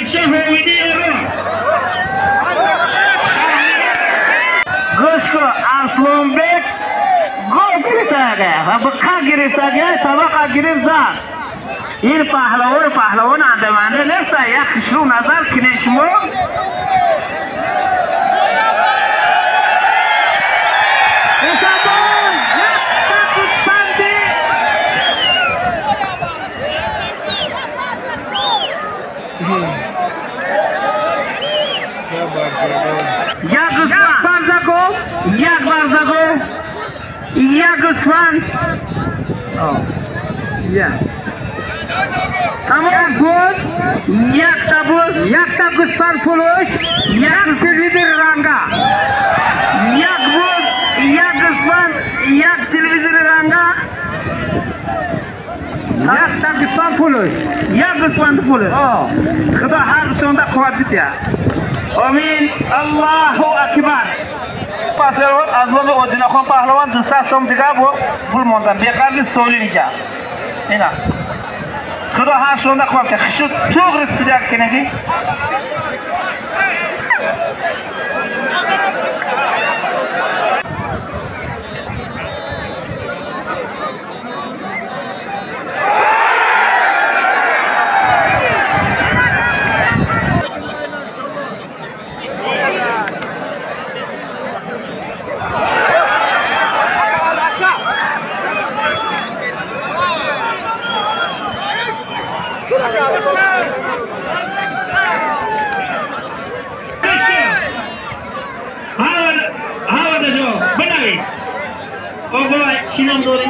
شاه هویدی ایران گوش کو ارسلان بیگ گل گرفته و بقا گرفته طبقه گرفت زد این پهلوان اندمانده نیست یک خشرو نظر کنید شما یک برزگو یک گوسفند تمام بود یک تابوس یک تا گوسفند فروش یک سلویدر رنگا یک بوز یک گوسفند یک تلویزیون رنگا یک تا گوسفند فروش یک گوسفند فروش خدا هر شونده قوت بده آمین الله اکبر پاسلوان از باب اودینا خان پهلوان 200 سوم دیگه پول موندن بیکار سولی نیجا اینا خدا هر شونده قوت بده خشوت توغ رسیده کنگی چی نام داری؟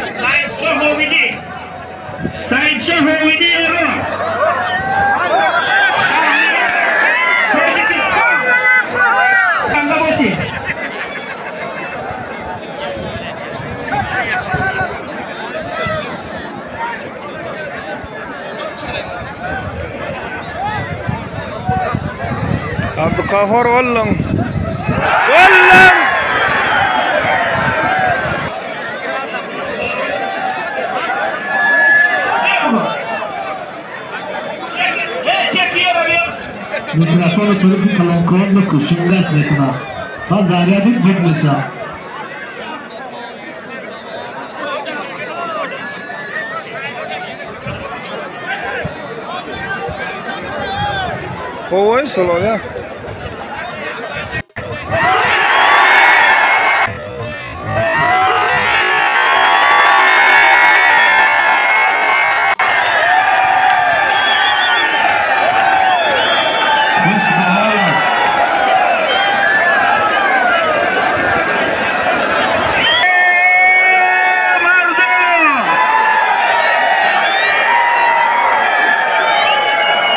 سعید شاه هویدی سعید شاه هویدی ایران تاجیکستان کنده باشی عبدالقاهر ولن میکروفون طرف کلانکار بکو شنگس میکنه و زریادی بگ میشه اوه سلام